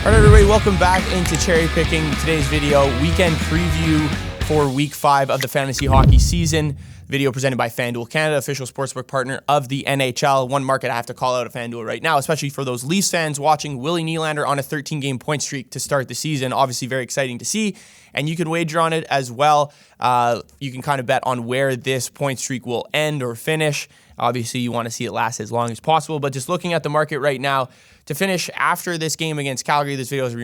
All right, everybody, welcome back into Cherry Picking. Today's video, weekend preview for Week 5 of the fantasy hockey season. Video presented by FanDuel Canada, official sportsbook partner of the NHL. One market I have to call out of FanDuel right now, especially for those Leafs fans watching Willie Nylander on a 13-game point streak to start the season. Obviously very exciting to see, and you can wager on it as well. You can kind of bet on where this point streak will end or finish. Obviously, you want to see it last as long as possible, but just looking at the market right now, to finish after this game against Calgary, this video is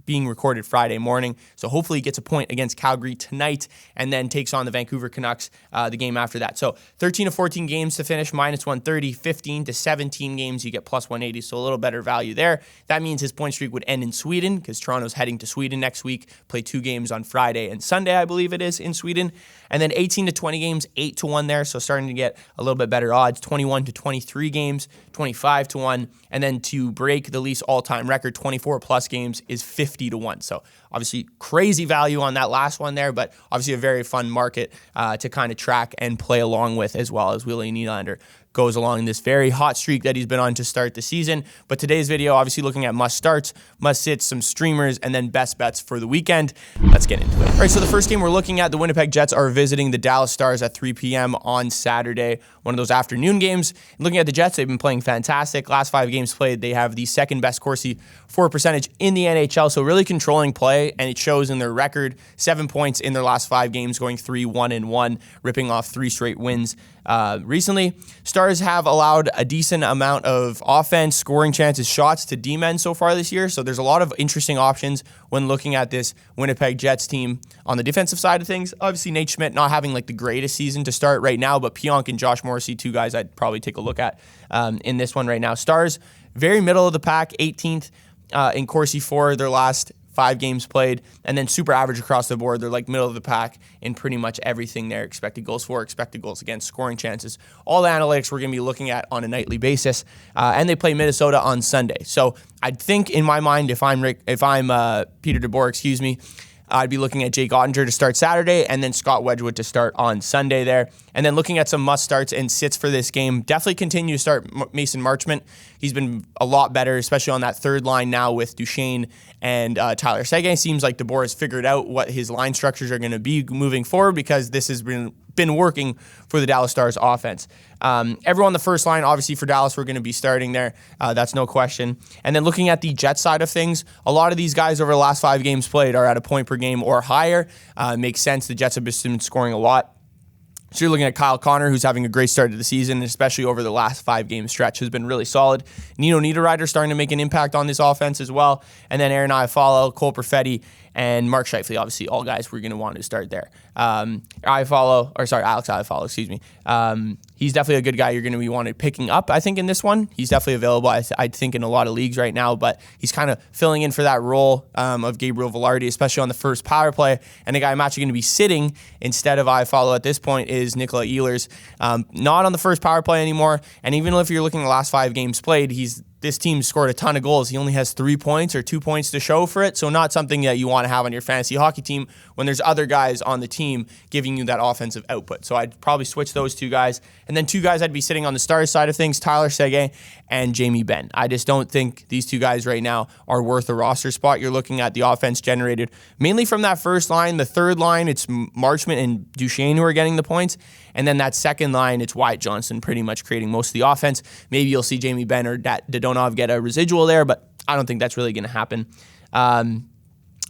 being recorded Friday morning, so hopefully he gets a point against Calgary tonight and then takes on the Vancouver Canucks the game after that. So 13 to 14 games to finish, minus 130, 15 to 17 games, you get plus 180, so a little better value there. That means his point streak would end in Sweden because Toronto's heading to Sweden next week, play 2 games on Friday and Sunday, I believe it is, in Sweden. And then 18 to 20 games, 8 to 1 there, so starting to get a little bit better odds. 21 to 23 games, 25 to 1, and then to break the Leafs all-time record, 24 plus games, is 50 to 1. So obviously crazy value on that last one there, but obviously a very fun market to kind of track and play along with, as well as Willie Nylander goes along this very hot streak that he's been on to start the season. But today's video, obviously looking at must starts, must sits, some streamers, and then best bets for the weekend. Let's get into it. All right, so the first game we're looking at, the Winnipeg Jets are visiting the Dallas Stars at 3 p.m. on Saturday, one of those afternoon games. Looking at the Jets, they've been playing fantastic. Last 5 games played, they have the second best Corsi for percentage in the NHL, so really controlling play, and it shows in their record. 7 points in their last 5 games, going 3-1-1, ripping off 3 straight wins recently. Stars have allowed a decent amount of offense, scoring chances, shots to D-men so far this year, so there's a lot of interesting options when looking at this Winnipeg Jets team on the defensive side of things. Obviously, Nate Schmidt not having like the greatest season to start right now, but Pionk and Josh Morrissey, 2 guys I'd probably take a look at in this one right now. Stars, very middle of the pack, 18th in Corsi for their last 5 games played, and then super average across the board. They're like middle of the pack in pretty much everything there. Expected goals for, expected goals against, scoring chances. All the analytics we're going to be looking at on a nightly basis. And they play Minnesota on Sunday. So I think in my mind, if I'm Peter DeBoer, I'd be looking at Jake Ottinger to start Saturday and then Scott Wedgwood to start on Sunday there. And then looking at some must starts and sits for this game, definitely continue to start Mason Marchment. He's been a lot better, especially on that third line now with Duchesne and Tyler Seguin. Seems like DeBoer has figured out what his line structures are going to be moving forward, because this has been working for the Dallas Stars offense. Everyone on the first line, obviously for Dallas, we're going to be starting there. That's no question. And then looking at the Jets side of things, a lot of these guys over the last 5 games played are at a point per game or higher. Makes sense. The Jets have been scoring a lot. So you're looking at Kyle Connor, who's having a great start to the season, especially over the last 5-game stretch, has been really solid. Nino Niederreiter starting to make an impact on this offense as well. And then Aaron Iafallo, Cole Perfetti, and Mark Scheifele, obviously all guys we're going to want to start there. Alex Iafallo, he's definitely a good guy you're going to be wanting picking up, I think, in this one. He's definitely available, I think, in a lot of leagues right now, but he's kind of filling in for that role of Gabriel Velarde, especially on the first power play. And the guy I'm actually going to be sitting instead of Iafallo at this point is Nicola Ehlers. Not on the first power play anymore, and even if you're looking at the last 5 games played, this team scored a ton of goals. He only has 3 points or 2 points to show for it, so not something that you want to have on your fantasy hockey team when there's other guys on the team giving you that offensive output. So I'd probably switch those 2 guys. And then 2 guys I'd be sitting on the Stars side of things, Tyler Seguin and Jamie Benn. I just don't think these 2 guys right now are worth a roster spot. You're looking at the offense generated mainly from that first line. The third line, it's Marchment and Duchesne who are getting the points. And then that second line, it's Wyatt Johnston pretty much creating most of the offense. Maybe you'll see Jamie Benn or Dadonov get a residual there, but I don't think that's really going to happen.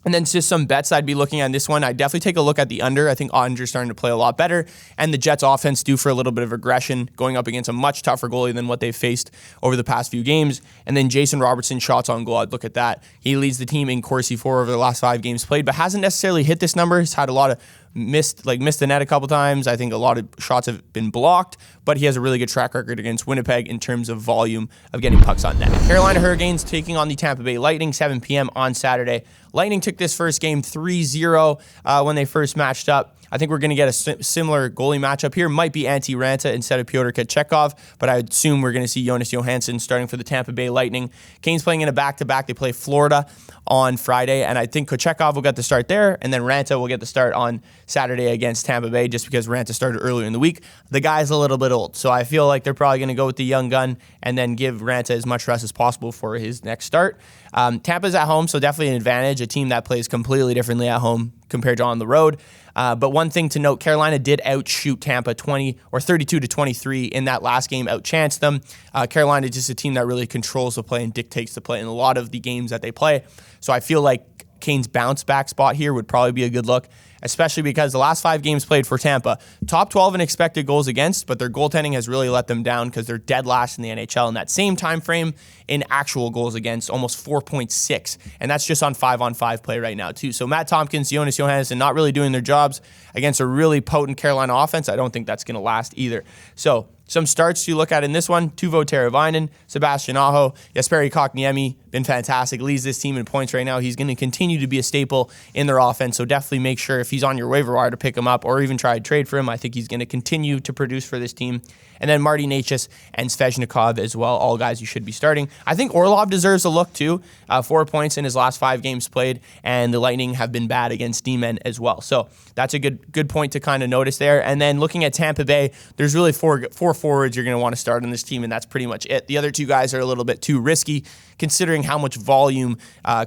And then just some bets I'd be looking at in this one. I'd definitely take a look at the under. I think Ottinger's starting to play a lot better, and the Jets offense due for a little bit of aggression, going up against a much tougher goalie than what they've faced over the past few games. And then Jason Robertson, shots on goal. I'd look at that. He leads the team in Corsi for over the last 5 games played, but hasn't necessarily hit this number. He's had a lot of missed the net a couple times. I think a lot of shots have been blocked, but he has a really good track record against Winnipeg in terms of volume of getting pucks on net. Carolina Hurricanes taking on the Tampa Bay Lightning, 7 p.m. on Saturday. Lightning took this first game 3-0 when they first matched up. I think we're going to get a similar goalie matchup here. Might be Antti Ranta instead of Pyotr Kochetkov, but I assume we're going to see Jonas Johansson starting for the Tampa Bay Lightning. Canes playing in a back-to-back. They play Florida on Friday, and I think Kochetkov will get the start there, and then Ranta will get the start on Saturday against Tampa Bay just because Ranta started earlier in the week. The guy's a little bit old, so I feel like they're probably going to go with the young gun and then give Ranta as much rest as possible for his next start. Tampa's at home, so definitely an advantage, a team that plays completely differently at home compared to on the road. But one thing to note, Carolina did outshoot Tampa 32-23 in that last game, outchanced them. Carolina is just a team that really controls the play and dictates the play in a lot of the games that they play. So I feel like Kane's bounce back spot here would probably be a good look, especially because the last 5 games played for Tampa, top 12 in expected goals against, but their goaltending has really let them down because they're dead last in the NHL in that same time frame in actual goals against, almost 4.6, and that's just on 5-on-5 play right now too. So Matt Tompkins, Jonas Johansson not really doing their jobs against a really potent Carolina offense. I don't think that's going to last either. So some starts to look at in this one: Teuvo Teravainen, Sebastian Aho, Jesperi Kotkaniemi, been fantastic, leads this team in points right now. He's going to continue to be a staple in their offense, so definitely make sure if he's on your waiver wire to pick him up or even try to trade for him. I think he's going to continue to produce for this team. And then Marty Necas and Svechnikov as well, all guys you should be starting. I think Orlov deserves a look too. 4 points in his last 5 games played, and the Lightning have been bad against D-men as well. So that's a good point to kind of notice there. And then looking at Tampa Bay, there's really four forwards you're going to want to start on this team, and that's pretty much it. The other 2 guys are a little bit too risky considering how much volume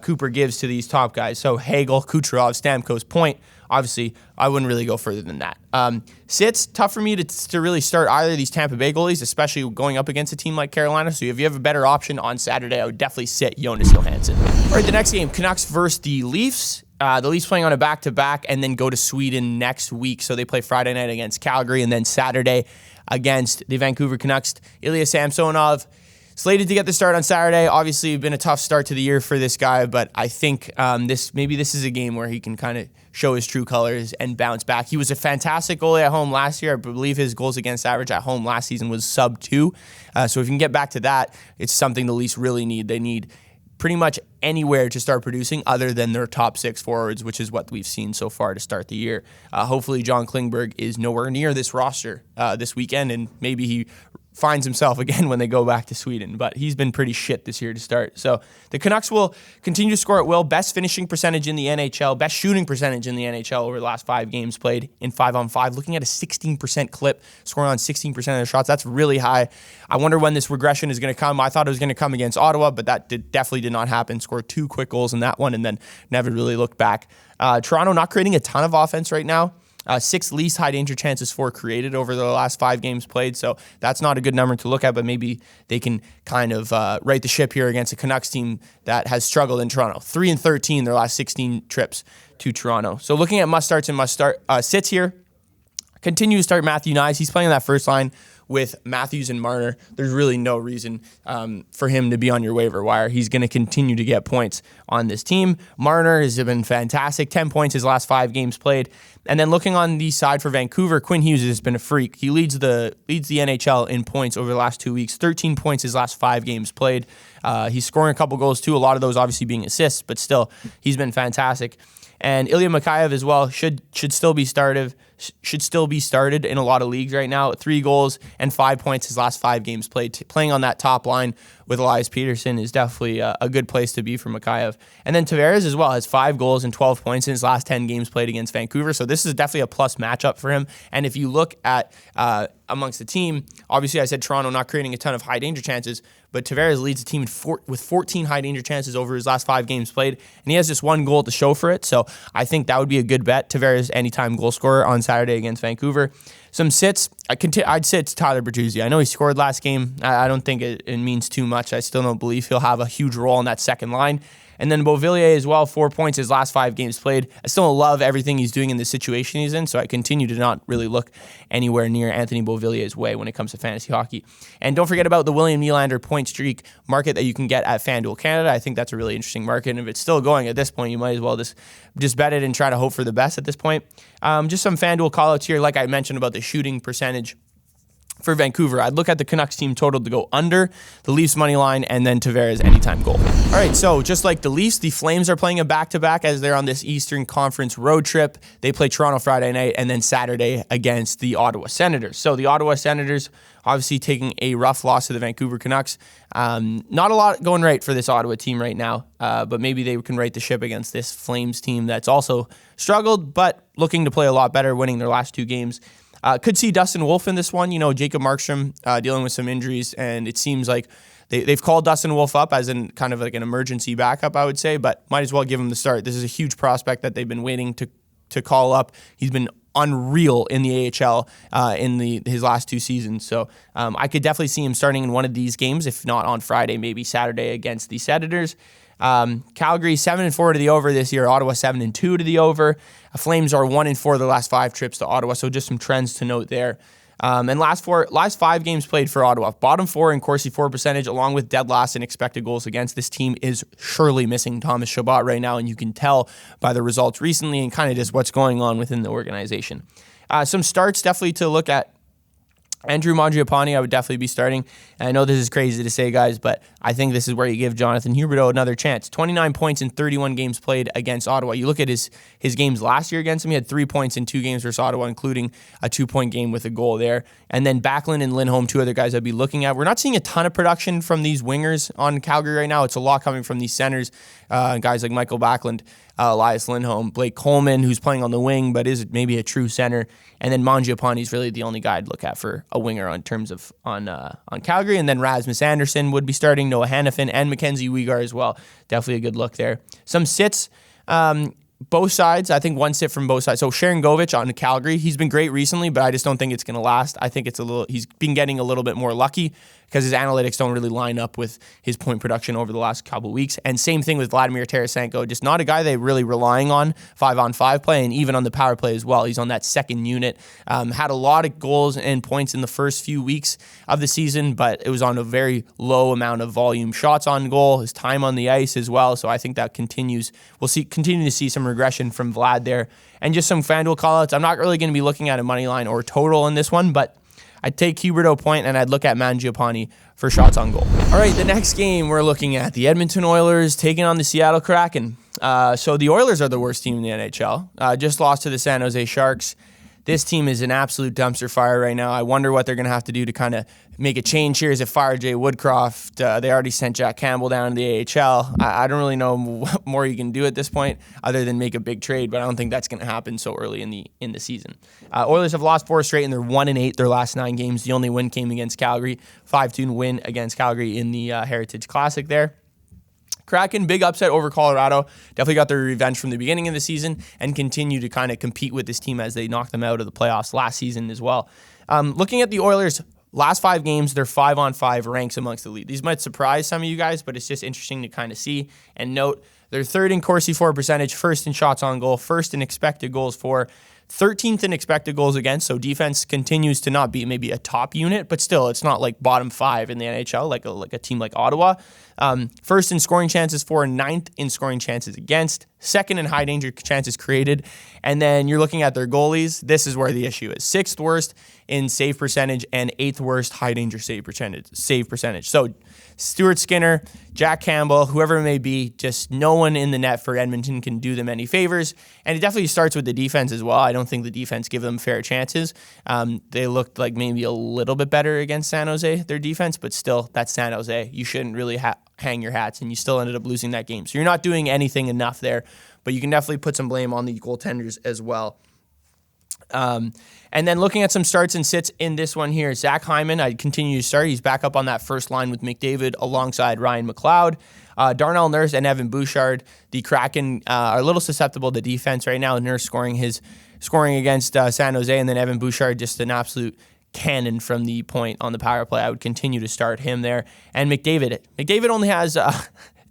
Cooper gives to these top guys. So Hagel, Kucherov, Stamkos, Point. Obviously, I wouldn't really go further than that. Sits, tough for me to really start either of these Tampa Bay goalies, especially going up against a team like Carolina. So if you have a better option on Saturday, I would definitely sit Jonas Johansson. All right, the next game, Canucks versus the Leafs. The Leafs playing on a back-to-back and then go to Sweden next week. So they play Friday night against Calgary and then Saturday against the Vancouver Canucks. Ilya Samsonov slated to get the start on Saturday. Obviously, been a tough start to the year for this guy, but I think this is a game where he can kind of show his true colors and bounce back. He was a fantastic goalie at home last year. I believe his goals against average at home last season was sub 2. So if you can get back to that, it's something the Leafs really need. They need pretty much anywhere to start producing other than their top 6 forwards, which is what we've seen so far to start the year. Hopefully John Klingberg is nowhere near this roster this weekend, and maybe he finds himself again when they go back to Sweden, but he's been pretty shit this year to start. So the Canucks will continue to score at will. Best finishing percentage in the NHL, best shooting percentage in the NHL over the last 5 games played in 5-on-5, looking at a 16% clip, scoring on 16% of their shots. That's really high. I wonder when this regression is going to come. I thought it was going to come against Ottawa, but that definitely did not happen. Scored 2 quick goals in that one and then never really looked back. Toronto not creating a ton of offense right now. 6 least high danger chances for created over the last 5 games played, so that's not a good number to look at, but maybe they can kind of right the ship here against a Canucks team that has struggled in Toronto. 3-13 their last 16 trips to Toronto. So looking at must-starts and sits here, continue to start Matthew Knies. He's playing on that first line with Matthews and Marner. There's really no reason for him to be on your waiver wire. He's going to continue to get points on this team. Marner has been fantastic, 10 points his last 5 games played. And then looking on the side for Vancouver, Quinn Hughes has been a freak. He leads the NHL in points over the last 2 weeks, 13 points his last 5 games played. He's scoring a couple goals too, a lot of those obviously being assists, but still, he's been fantastic. And Ilya Mikheyev as well should still be started in a lot of leagues right now. 3 goals and 5 points his last 5 games played. Playing on that top line with Elias Peterson is definitely a good place to be for Mikheyev. And then Tavares as well has 5 goals and 12 points in his last 10 games played against Vancouver. So this is definitely a plus matchup for him. And if you look at amongst the team, obviously I said Toronto not creating a ton of high danger chances, but Tavares leads the team with 14 high danger chances over his last 5 games played, and he has just 1 goal to show for it. So I think that would be a good bet. Tavares anytime goal scorer on Saturday against Vancouver. Some sits, I'd sit Tyler Bertuzzi. I know he scored last game. I don't think it means too much. I still don't believe he'll have a huge role in that second line. And then Beauvillier as well, 4 points his last 5 games played. I still love everything he's doing in the situation he's in, so I continue to not really look anywhere near Anthony Beauvillier's way when it comes to fantasy hockey. And don't forget about the William Nylander point streak market that you can get at FanDuel Canada. I think that's a really interesting market, and if it's still going at this point, you might as well just bet it and try to hope for the best at this point. Just some FanDuel callouts here, like I mentioned about the shooting percentage. for Vancouver. I'd look at the Canucks team total to go under, the Leafs money line, and then Tavares anytime goal. All right, so just like the Leafs, the Flames are playing a back-to-back as they're on this Eastern Conference road trip. They play Toronto Friday night and then Saturday against the Ottawa Senators. So the Ottawa Senators obviously taking a rough loss to the Vancouver Canucks. Not a lot going right for this Ottawa team right now, but maybe they can right the ship against this Flames team that's also struggled, but looking to play a lot better, winning their last 2 games. Could see Dustin Wolf in this one. Jacob Markstrom dealing with some injuries, and it seems like they've called Dustin Wolf up as in kind of like an emergency backup, I would say, but might as well give him the start. This is a huge prospect that they've been waiting to call up. He's been unreal in the AHL in his last 2 seasons. So I could definitely see him starting in one of these games, if not on Friday, maybe Saturday against the Senators. Calgary 7-4 to the over this year. Ottawa 7-2 to the over. Flames are 1-4 the last 5 trips to Ottawa. So just some trends to note there. And last 5 games played for Ottawa. Bottom 4 in Corsi for percentage, along with dead last in expected goals against. This team is surely missing Thomas Chabot right now, and you can tell by the results recently and kind of just what's going on within the organization. Some starts definitely to look at. Andrew Mangiapane, I would definitely be starting. And I know this is crazy to say, guys, but I think this is where you give Jonathan Huberdeau another chance. 29 points in 31 games played against Ottawa. You look at his games last year against him, he had 3 points in 2 games versus Ottawa, including a 2-point game with a goal there. And then Backlund and Lindholm, 2 other guys I'd be looking at. We're not seeing a ton of production from these wingers on Calgary right now. It's a lot coming from these centers, guys like Michael Backlund, Elias Lindholm, Blake Coleman, who's playing on the wing, but is maybe a true center. And then Mangiapane is really the only guy I'd look at for a winger on terms of on Calgary. And then Rasmus Andersson would be starting, Noah Hannafin, and Mackenzie Weegar as well. Definitely a good look there. Some sits. Both sides, I think one sit from both sides. So Sharon Govich on Calgary, he's been great recently, but I just don't think it's going to last. I think he's been getting a little bit more lucky because his analytics don't really line up with his point production over the last couple of weeks. And same thing with Vladimir Tarasenko, just not a guy they really relying on 5-on-5 play, and even on the power play as well. He's on that second unit. Had a lot of goals and points in the first few weeks of the season, but it was on a very low amount of volume shots on goal, his time on the ice as well. So I think that continues. We'll continue to see some regression from Vlad there. And just some FanDuel callouts. I'm not really going to be looking at a money line or total in this one, but I'd take Huberdeau point, and I'd look at Mangiapane for shots on goal. All right, the next game we're looking at, the Edmonton Oilers taking on the Seattle Kraken. So the Oilers are the worst team in the NHL. Just lost to the San Jose Sharks. This team is an absolute dumpster fire right now. I wonder what they're going to have to do to kind of make a change here. Is it fire Jay Woodcroft? They already sent Jack Campbell down to the AHL. I don't really know what more you can do at this point other than make a big trade, but I don't think that's going to happen so early in the season. Oilers have lost 4 straight, and they're 1-8 their last 9 games. The only win came against Calgary, 5-2 win against Calgary in the Heritage Classic there. Kraken, big upset over Colorado. Definitely got their revenge from the beginning of the season and continue to kind of compete with this team as they knocked them out of the playoffs last season as well. Looking at the Oilers, last 5 games, they're 5-on-5 ranks amongst the league. These might surprise some of you guys, but it's just interesting to kind of see and note. They're 3rd in Corsi for percentage, 1st in shots on goal, 1st in expected goals for, 13th in expected goals against, so defense continues to not be maybe a top unit, but still, it's not like bottom 5 in the NHL, like a team like Ottawa. 1st in scoring chances for, 9th in scoring chances against, 2nd in high danger chances created, and then you're looking at their goalies. This is where the issue is. 6th worst in save percentage and 8th worst high danger save percentage. So Stuart Skinner, Jack Campbell, whoever it may be, just no one in the net for Edmonton can do them any favors. And it definitely starts with the defense as well. I don't think the defense give them fair chances. They looked like maybe a little bit better against San Jose, their defense, but still, that's San Jose. You shouldn't really hang your hats, and you still ended up losing that game. So you're not doing anything enough there, but you can definitely put some blame on the goaltenders as well. And then looking at some starts and sits in this one here, Zach Hyman, I'd continue to start. He's back up on that first line with McDavid alongside Ryan McLeod. Darnell Nurse and Evan Bouchard. The Kraken are a little susceptible to defense right now. Nurse scoring against San Jose, and then Evan Bouchard just an absolute cannon from the point on the power play. I would continue to start him there. And McDavid only has...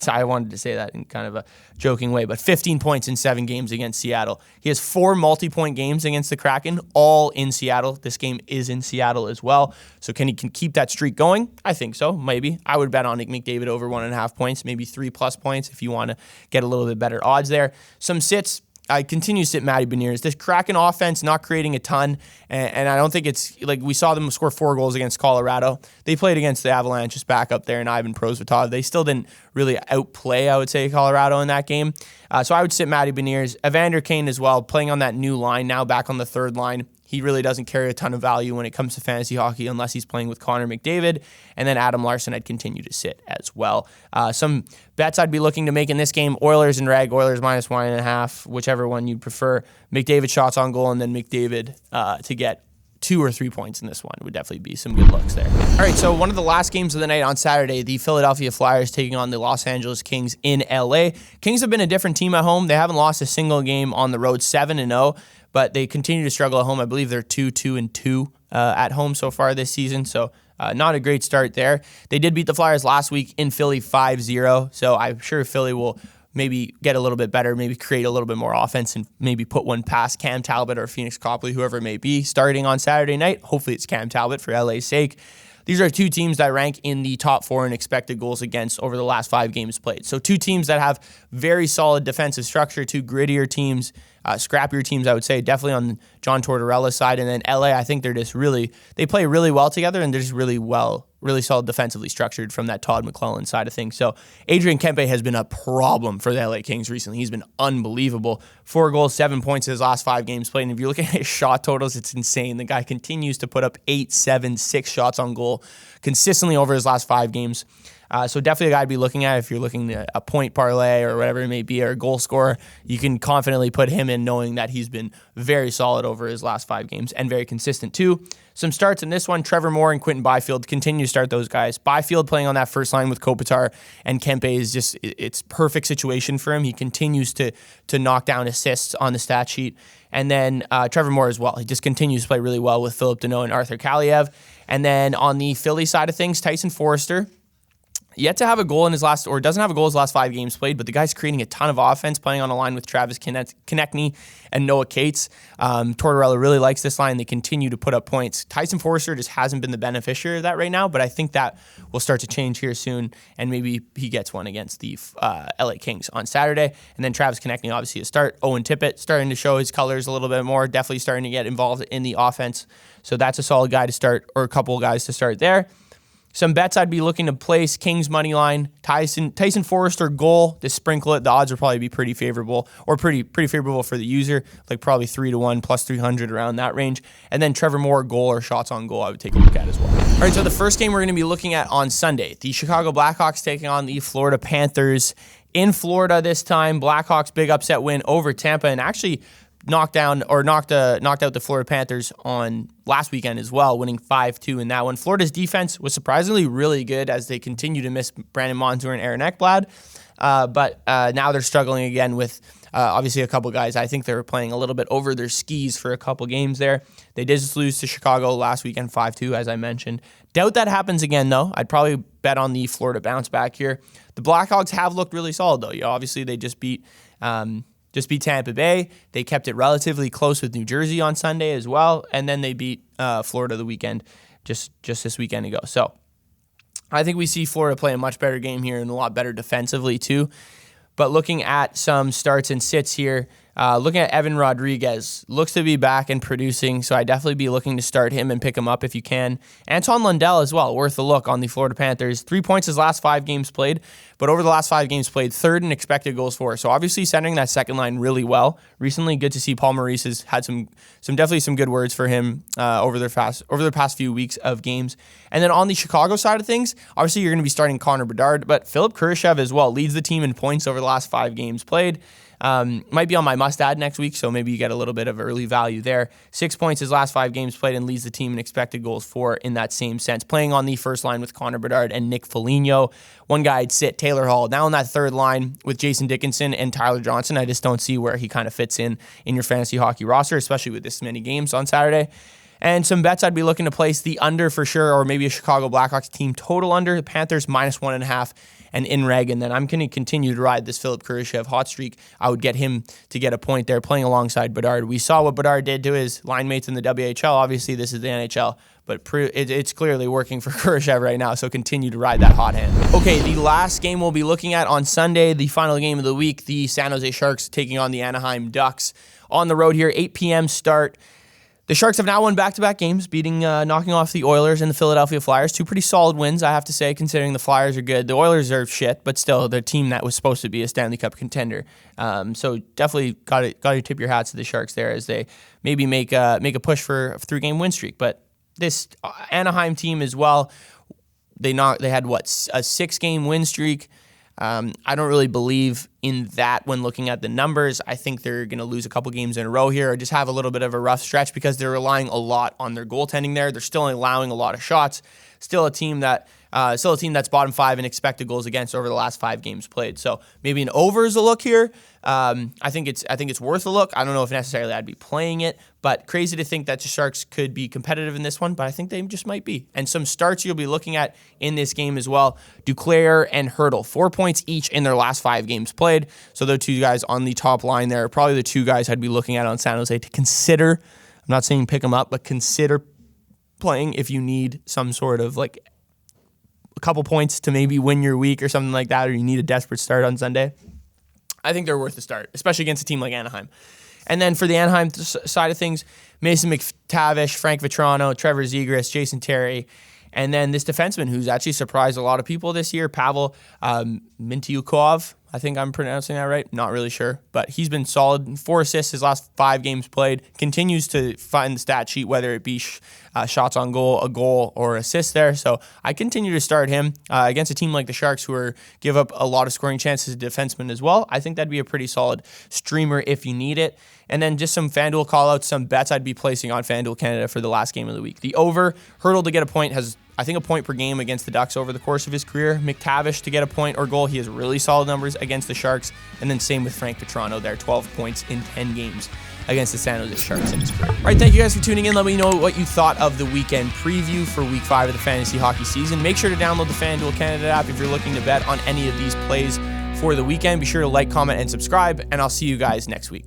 I wanted to say that in kind of a joking way, but 15 points in 7 games against Seattle. He has 4 multi-point games against the Kraken, all in Seattle. This game is in Seattle as well. So can he keep that streak going? I think so, maybe. I would bet on McDavid over 1.5 points, maybe 3+ points if you want to get a little bit better odds there. Some sits. I continue to sit Matty Beniers. This Kraken offense not creating a ton, and I don't think it's like we saw them score 4 goals against Colorado. They played against the Avalanche just back up there and Ivan Prosvetov. They still didn't really outplay, I would say, Colorado in that game. So I would sit Matty Beniers. Evander Kane as well, playing on that new line, now back on the third line. He really doesn't carry a ton of value when it comes to fantasy hockey unless he's playing with Connor McDavid. And then Adam Larson I'd continue to sit as well. Some bets I'd be looking to make in this game, Oilers and Reg, Oilers minus 1.5, whichever one you'd prefer. McDavid shots on goal and then McDavid to get 2 or 3 points in this one would definitely be some good looks there. All right, so one of the last games of the night on Saturday, the Philadelphia Flyers taking on the Los Angeles Kings in LA. Kings have been a different team at home. They haven't lost a single game on the road, 7-0, but they continue to struggle at home. I believe they're 2-2 at home so far this season, so not a great start there. They did beat the Flyers last week in Philly 5-0, so I'm sure Philly will maybe get a little bit better, maybe create a little bit more offense and maybe put one past Cam Talbot or Phoenix Copley, whoever it may be, starting on Saturday night. Hopefully it's Cam Talbot for LA's sake. These are 2 teams that rank in the top 4 in expected goals against over the last 5 games played. So 2 teams that have very solid defensive structure, 2 grittier teams, scrappier teams, I would say, definitely on John Tortorella's side. And then LA, I think they're just they play really well together and they're just really solid defensively structured from that Todd McClellan side of things. So Adrian Kempe has been a problem for the LA Kings recently. He's been unbelievable. 4 goals, 7 points in his last 5 games played. And if you look at his shot totals, it's insane. The guy continues to put up 8, 7, 6 shots on goal consistently over his last 5 games. So definitely a guy to be looking at if you're looking at a point parlay or whatever it may be, or a goal scorer. You can confidently put him in knowing that he's been very solid over his last 5 games and very consistent too. Some starts in this one, Trevor Moore and Quentin Byfield continue to start those guys. Byfield playing on that first line with Kopitar and Kempe is just, it's perfect situation for him. He continues to knock down assists on the stat sheet. And then Trevor Moore as well. He just continues to play really well with Philip Deneau and Arthur Kaliev. And then on the Philly side of things, Tyson Forrester, yet to have a goal in his last, or doesn't have a goal in his last 5 games played, but the guy's creating a ton of offense, playing on a line with Travis Konechny and Noah Cates. Tortorella really likes this line. They continue to put up points. Tyson Forrester just hasn't been the beneficiary of that right now, but I think that will start to change here soon, and maybe he gets one against the LA Kings on Saturday. And then Travis Konechny, obviously a start. Owen Tippett starting to show his colors a little bit more, definitely starting to get involved in the offense. So that's a solid guy to start, or a couple of guys to start there. Some bets I'd be looking to place: Kings money line, Tyson Forrester goal to sprinkle it. The odds will probably be pretty favorable, or pretty favorable for the user, like probably 3-1 plus 300 around that range. And then Trevor Moore goal or shots on goal I would take a look at as well. All right, so the first game we're going to be looking at on Sunday, the Chicago Blackhawks taking on the Florida Panthers in Florida this time. Blackhawks big upset win over Tampa, and actually knocked out the Florida Panthers on last weekend as well, winning 5-2 in that one. Florida's defense was surprisingly really good as they continue to miss Brandon Montour and Aaron Ekblad, but now they're struggling again with obviously a couple guys. I think they were playing a little bit over their skis for a couple games there. They did just lose to Chicago last weekend 5-2, as I mentioned. Doubt that happens again, though. I'd probably bet on the Florida bounce back here. The Blackhawks have looked really solid, though. Obviously, they just beat Tampa Bay. They kept it relatively close with New Jersey on Sunday as well, and then they beat Florida the weekend, just this weekend ago. So I think we see Florida play a much better game here and a lot better defensively too. But looking at some starts and sits here, looking at Evan Rodriguez, looks to be back and producing, so I'd definitely be looking to start him and pick him up if you can. Anton Lundell as well, worth a look on the Florida Panthers. 3 points his last 5 games played, but over the last 5 games played, 3rd in expected goals for. So obviously centering that second line really well. Recently, good to see Paul Maurice has had some definitely some good words for him over the past few weeks of games. And then on the Chicago side of things, obviously you're going to be starting Connor Bedard, but Philip Kurashev as well leads the team in points over the last 5 games played. Might be on my must-add next week, so maybe you get a little bit of early value there. 6 points his last 5 games played and leads the team in expected goals for in that same sense. Playing on the first line with Connor Bedard and Nick Foligno. One guy I'd sit, Taylor Hall. Now on that third line with Jason Dickinson and Tyler Johnson, I just don't see where he kind of fits in your fantasy hockey roster, especially with this many games on Saturday. And some bets I'd be looking to place the under for sure, or maybe a Chicago Blackhawks team total under. The Panthers -1.5 and in reg. And then I'm going to continue to ride this Philip Kurashev hot streak. I would get him to get a point there playing alongside Bedard. We saw what Bedard did to his line mates in the WHL. Obviously, this is the NHL, but it's clearly working for Kurashev right now, so continue to ride that hot hand. Okay, the last game we'll be looking at on Sunday, the final game of the week, the San Jose Sharks taking on the Anaheim Ducks. On the road here, 8 p.m. start. The Sharks have now won back-to-back games, knocking off the Oilers and the Philadelphia Flyers. Two pretty solid wins, I have to say, considering the Flyers are good. The Oilers are shit, but still, they're a team that was supposed to be a Stanley Cup contender. So definitely got to tip your hats to the Sharks there as they maybe make a push for a 3-game win streak. But this Anaheim team as well, they had a 6-game win streak. I don't really believe in that when looking at the numbers. I think they're going to lose a couple games in a row here or just have a little bit of a rough stretch because they're relying a lot on their goaltending there. They're still allowing a lot of shots. Still a team that's bottom 5 in expected goals against over the last 5 games played. So maybe an over is a look here. I think it's worth a look. I don't know if necessarily I'd be playing it, but crazy to think that the Sharks could be competitive in this one, but I think they just might be. And some starts you'll be looking at in this game as well. Duclair and Hurdle, 4 points each in their last 5 games played. So those two guys on the top line there are probably the two guys I'd be looking at on San Jose to consider. I'm not saying pick them up, but consider playing if you need some sort of like a couple points to maybe win your week or something like that, or you need a desperate start on Sunday. I think they're worth a start, especially against a team like Anaheim. And then for the Anaheim side of things, Mason McTavish, Frank Vetrano, Trevor Zegras, Jason Terry, and then this defenseman who's actually surprised a lot of people this year, Pavel Mintyukov. I think I'm pronouncing that right. Not really sure, but he's been solid. 4 assists his last 5 games played. Continues to find the stat sheet, whether it be shots on goal, a goal, or assist there. So I continue to start him against a team like the Sharks who give up a lot of scoring chances to defensemen as well. I think that'd be a pretty solid streamer if you need it. And then just some FanDuel callouts, some bets I'd be placing on FanDuel Canada for the last game of the week. The over, Hurdle to get a point, has I think a point per game against the Ducks over the course of his career. McTavish to get a point or goal. He has really solid numbers against the Sharks. And then same with Frank Vetrano there, 12 points in 10 games against the San Jose Sharks in his career. All right, thank you guys for tuning in. Let me know what you thought of the weekend preview for Week 5 of the fantasy hockey season. Make sure to download the FanDuel Canada app if you're looking to bet on any of these plays for the weekend. Be sure to like, comment, and subscribe, and I'll see you guys next week.